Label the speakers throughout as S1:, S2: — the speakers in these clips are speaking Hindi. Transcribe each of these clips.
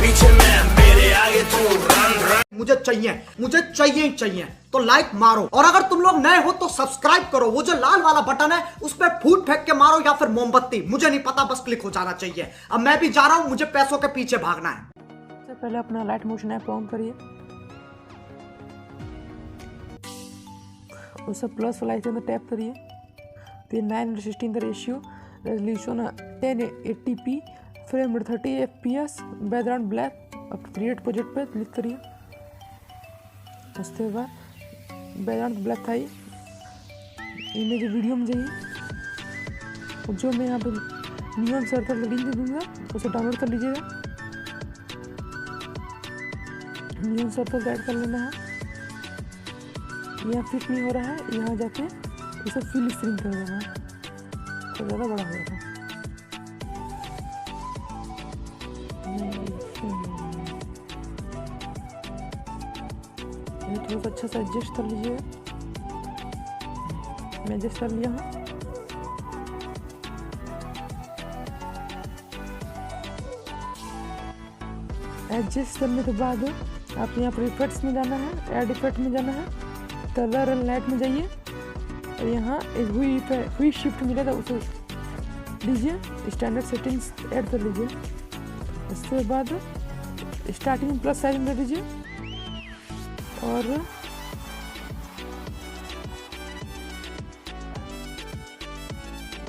S1: पीछे मैं, मेरे आगे तू, रन।
S2: मुझे चाहिए ही चाहिए। तो लाइक मारो, और अगर तुम लोग नए हो तो सब्सक्राइब करो। वो जो लाल वाला बटन है उस पर फूट फेंक के मारो या फिर मोमबत्ती, मुझे नहीं पता, बस क्लिक हो जाना चाहिए। अब मैं भी जा रहा हूं, मुझे पैसों के पीछे भागना है।
S3: सबसे पहले अपना लाइट मोशन ऐप ऑन करिए, उसे प्लस वाला आइकन टैप करिए, फिर 9:16 का ratio, resolution 1080p, frame rate 30 fps, background black. अब क्रिएट प्रोजेक्ट पे क्लिक करिए। उसके बाद बैकग्राउंड ब्लैक था, इमेज वीडियो में जाइए, जो मैं यहाँ पे नियॉन सर्कल लिंक दे दूँगा उसे डाउनलोड कर लीजिएगा। नियॉन सर्कल ऐड कर लेना है। यहाँ फिट नहीं हो रहा है, यहाँ जाके इसे फुल स्क्रीन कर देना है तो ज़्यादा बड़ा हो जाएगा। ये थोड़ा सा अच्छा सा एडजस्ट कर लीजिए। मैं एडजस्ट कर लिया हूँ। एडजस्ट करने के बाद आप यहाँ पर इफेक्ट्स में जाना है, ऐड इफेक्ट में जाना है, कलर एंड लाइट में जाइए और यहाँ एक हुई शिफ्ट मिलेगा उसे लीजिए, स्टैंडर्ड सेटिंग्स ऐड कर लीजिए। इसके बाद स्टार्टिंग प्लस साइज में लीजिए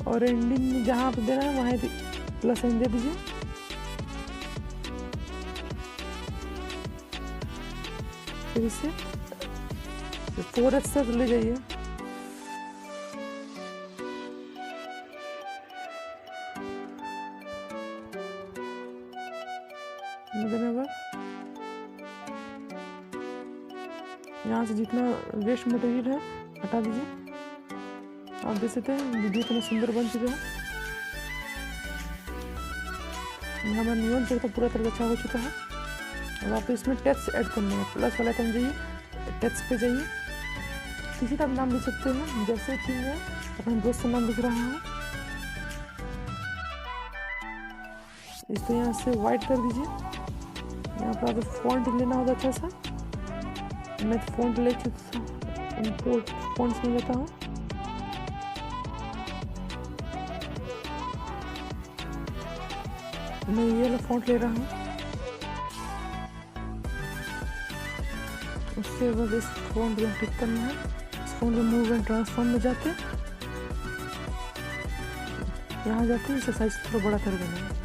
S3: और एंडिंग में जहाँ पे देना है वहाँ प्लस साइन दे दीजिए। फिर इसे 4x तक ले जाइए। यहाँ से जितना वेस्ट मटेरियल है हटा दीजिए। आप देख सकते हैं वीडियो कितना सुंदर बन चुका है। हमारा नियॉन से पूरा तरह अच्छा हो चुका है। अब आप इसमें टेक्स्ट ऐड करना है, प्लस वाला आइकन जाइए, टेक्स्ट पे जाइए, किसी का नाम लिख सकते हैं, जैसे कि मैं अपने दोस्त का नाम लिख रहा हूँ। इसको यहाँ से वाइट कर दीजिए। यहाँ पर आपको फॉन्ट लेना होगा अच्छा सा, मैं फॉन्ट ले इंपोर्ट फॉन्ट्स में लेता हूँ। मैं ये वाला फॉन्ट ले रहा हूँ। उसके बाद इस फॉन्ट को क्लिक करना है। इस फॉन्ट को मूव एंड ट्रांसफॉर्म में जाके यहाँ जाके इसे साइज थोड़ा बड़ा कर देना है।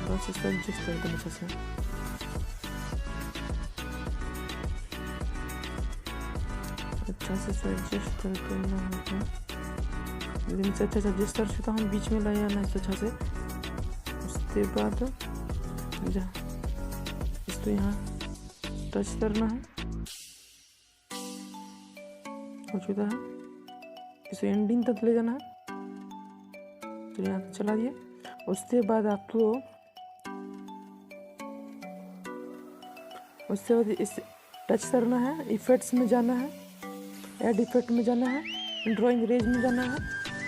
S3: बस इसको एडजस्ट कर देना अच्छे से। अच्छा से इसे एडजस्ट कर देना होगा। लेकिन इसे अच्छा से एडजस्ट कर चुका हूँ, बीच में लाया ना इसे अच्छा से। उसके बाद इसको यहाँ टच करना है, हो चुका है। इसे एंडिंग तक ले जाना है, तो यहाँ चला दिए। उसके बाद आपको इस टच करना है, इफेक्ट्स में जाना है, ऐड इफेक्ट में जाना है, ड्राइंग रेंज में जाना है।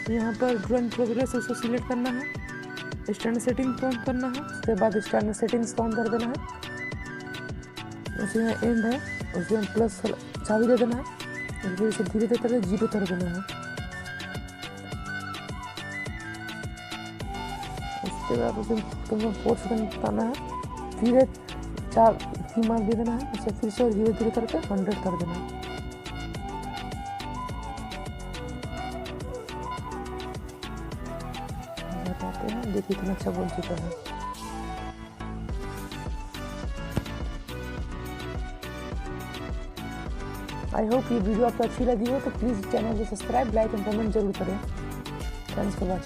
S3: यहाँ पर ड्राइंग प्रोग्रेस उसको सिलेक्ट करना है, स्टैंडर्ड सेटिंग्स ऑन करना है। उसके बाद स्टैंडर्ड सेटिंग्स ऑन कर देना है। उसे यहाँ एंड है, उसके प्लस चाबी दे देना है, और फिर इसे धीरे धीरे करके 0 कर देना है। उसके बाद उसे 4 सेकंड बताना है, फिर 4 की मार्क दे देना है। उसे फिर से धीरे धीरे करके 100 कर देना है। बताते हैं, देखिए कितना अच्छा बोल चुका है। आई होप ये वीडियो आपको अच्छी लगी हो तो प्लीज़ चैनल को सब्सक्राइब, लाइक एंड कमेंट जरूर करें। Thanks for watching.